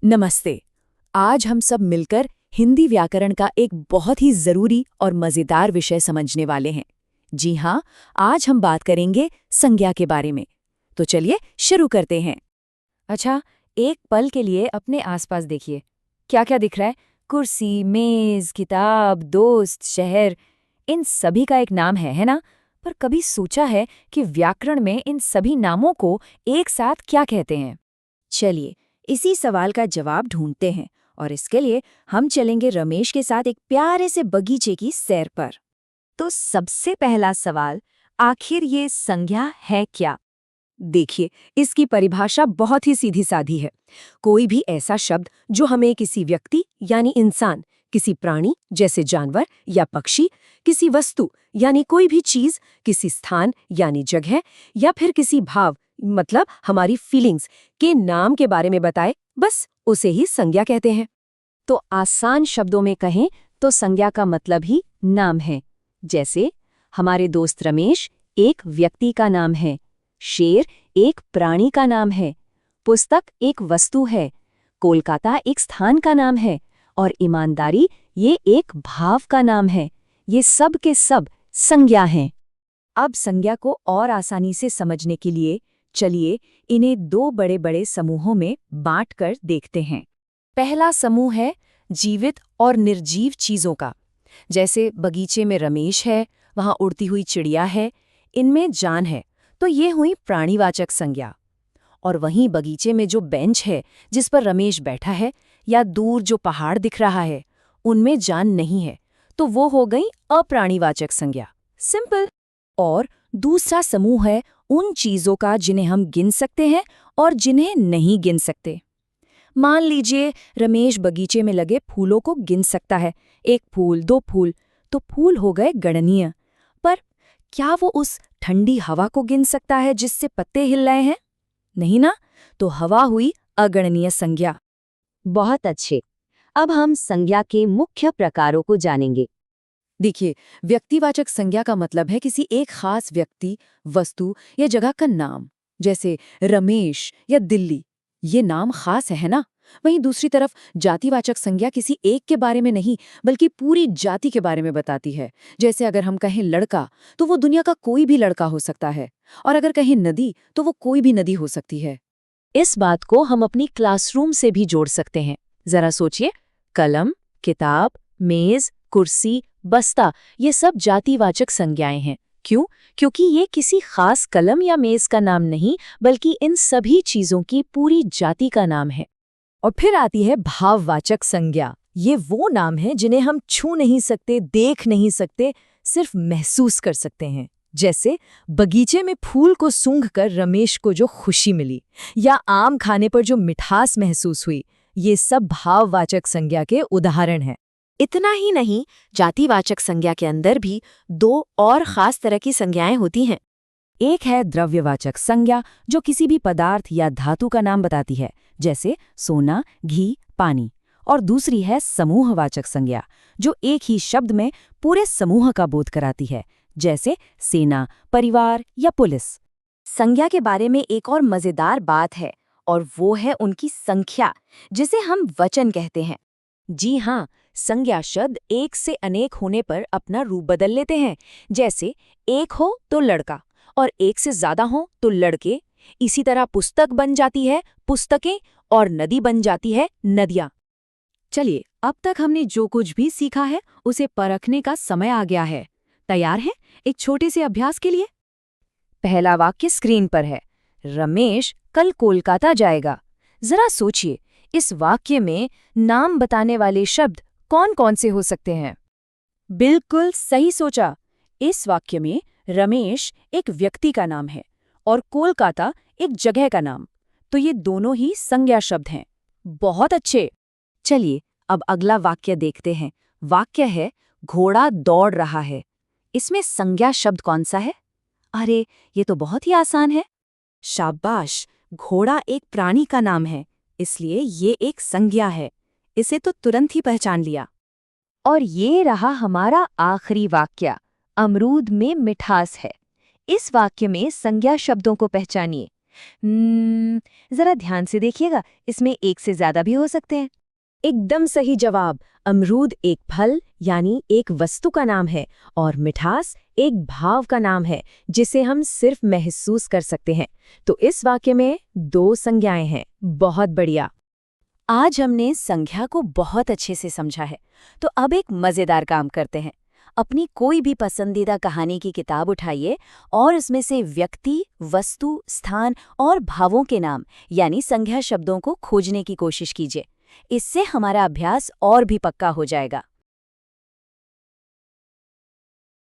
नमस्ते। आज हम सब मिलकर हिंदी व्याकरण का एक बहुत ही जरूरी और मजेदार विषय समझने वाले हैं। जी हाँ, आज हम बात करेंगे संज्ञा के बारे में। तो चलिए शुरू करते हैं। अच्छा, एक पल के लिए अपने आसपास देखिए। क्या क्या दिख रहा है? कुर्सी, मेज, किताब, दोस्त, शहर, इन सभी का एक नाम है ना? पर कभी सोचा है कि व्याकरण में इन सभी नामों को एक साथ क्या कहते हैं? चलिए इसी सवाल का जवाब ढूंढते हैं और इसके लिए हम चलेंगे रमेश के साथ एक प्यारे से बगीचे की सैर पर। तो सबसे पहला सवाल, आखिर ये संज्ञा है क्या? देखिए, इसकी परिभाषा बहुत ही सीधी साधी है। कोई भी ऐसा शब्द जो हमें किसी व्यक्ति यानी इंसान, किसी प्राणी जैसे जानवर या पक्षी, किसी वस्तु यानी कोई भी चीज, किसी स्थान यानी जगह या फिर किसी भाव मतलब हमारी फीलिंग्स के नाम के बारे में बताए, बस उसे ही संज्ञा कहते हैं। तो आसान शब्दों में कहें तो संज्ञा का मतलब ही नाम है। जैसे हमारे दोस्त रमेश एक व्यक्ति का नाम है, शेर एक प्राणी का नाम है, पुस्तक एक वस्तु है, कोलकाता एक स्थान का नाम है और ईमानदारी ये एक भाव का नाम है। ये सब के सब संज्ञा हैं। अब संज्ञा को और आसानी से समझने के लिए चलिए इन्हें दो बड़े बड़े समूहों में बांटकर देखते हैं। पहला समूह है जीवित और निर्जीव चीजों का। जैसे बगीचे में रमेश है, वहां उड़ती हुई चिड़िया है, इनमें जान है, तो ये हुई प्राणीवाचक संज्ञा। और वहीं बगीचे में जो बेंच है जिस पर रमेश बैठा है या दूर जो पहाड़ दिख रहा है, उनमें जान नहीं है, तो वो हो गई अप्राणीवाचक संज्ञा। सिंपल। और दूसरा समूह है उन चीजों का जिन्हें हम गिन सकते हैं और जिन्हें नहीं गिन सकते। मान लीजिए रमेश बगीचे में लगे फूलों को गिन सकता है, एक फूल, दो फूल, तो फूल हो गए गणनीय। पर क्या वो उस ठंडी हवा को गिन सकता है जिससे पत्ते हिल रहे हैं? नहीं ना, तो हवा हुई अगणनीय संज्ञा। बहुत अच्छे। अब हम संज्ञा के मुख्य प्रकारों को जानेंगे। देखिए, व्यक्तिवाचक संज्ञा का मतलब है किसी एक खास व्यक्ति, वस्तु या जगह का नाम। जैसे रमेश या दिल्ली, ये नाम खास है ना? वहीं दूसरी तरफ जातिवाचक संज्ञा किसी एक के बारे में नहीं बल्कि पूरी जाति के बारे में बताती है। जैसे अगर हम कहें लड़का तो वो दुनिया का कोई भी लड़का हो सकता है, और अगर कहें नदी तो वो कोई भी नदी हो सकती है। इस बात को हम अपनी क्लासरूम से भी जोड़ सकते हैं। जरा सोचिए, कलम, किताब, मेज, कुर्सी, बस्ता, ये सब जातिवाचक संज्ञाएं हैं। क्यों? क्योंकि ये किसी खास कलम या मेज का नाम नहीं बल्कि इन सभी चीजों की पूरी जाति का नाम है। और फिर आती है भाववाचक संज्ञा। ये वो नाम है जिन्हें हम छू नहीं सकते, देख नहीं सकते, सिर्फ महसूस कर सकते हैं। जैसे बगीचे में फूल को सूंघकर रमेश को जो खुशी मिली, या आम खाने पर जो मिठास महसूस हुई, ये सब भाववाचक संज्ञा के उदाहरण हैं। इतना ही नहीं, जातिवाचक संज्ञा के अंदर भी दो और खास तरह की संज्ञाएं होती हैं। एक है द्रव्यवाचक संज्ञा, जो किसी भी पदार्थ या धातु का नाम बताती है, जैसे सोना, घी, पानी। और दूसरी है समूहवाचक संज्ञा, जो एक ही शब्द में पूरे समूह का बोध कराती है, जैसे सेना, परिवार या पुलिस। संज्ञा के बारे में एक और मजेदार बात है, और वो है उनकी संख्या, जिसे हम वचन कहते हैं। जी हाँ, संज्ञा शब्द एक से अनेक होने पर अपना रूप बदल लेते हैं। जैसे एक हो तो लड़का, और एक से ज्यादा हो तो लड़के। इसी तरह पुस्तक बन जाती है पुस्तकें, और नदी बन जाती है नदियां। चलिए, अब तक हमने जो कुछ भी सीखा है उसे परखने का समय आ गया है। तैयार हैं एक छोटे से अभ्यास के लिए? पहला वाक्य स्क्रीन पर है, रमेश कल कोलकाता जाएगा। जरा सोचिए, इस वाक्य में नाम बताने वाले शब्द कौन कौन से हो सकते हैं? बिल्कुल सही सोचा। इस वाक्य में रमेश एक व्यक्ति का नाम है और कोलकाता एक जगह का नाम, तो ये दोनों ही संज्ञा शब्द हैं। बहुत अच्छे। चलिए अब अगला वाक्य देखते हैं। वाक्य है, घोड़ा दौड़ रहा है। इसमें संज्ञा शब्द कौन सा है? अरे, ये तो बहुत ही आसान है। शाबाश, घोड़ा एक प्राणी का नाम है, इसलिए ये एक संज्ञा है। इसे तो तुरंत ही पहचान लिया। और ये रहा हमारा आखिरी वाक्य, अमरूद में मिठास है। इस वाक्य में संज्ञा शब्दों को पहचानिए। जरा ध्यान से देखिएगा, इसमें एक से ज्यादा भी हो सकते हैं। एकदम सही जवाब। अमरूद एक फल यानी एक वस्तु का नाम है और मिठास एक भाव का नाम है जिसे हम सिर्फ महसूस कर सकते हैं। तो इस वाक्य में 2 संज्ञाएं हैं। बहुत बढ़िया। आज हमने संज्ञा को बहुत अच्छे से समझा है, तो अब एक मजेदार काम करते हैं। अपनी कोई भी पसंदीदा कहानी की किताब उठाइए और उसमें से व्यक्ति, वस्तु, स्थान और भावों के नाम यानी संज्ञा शब्दों को खोजने की कोशिश कीजिए। इससे हमारा अभ्यास और भी पक्का हो जाएगा।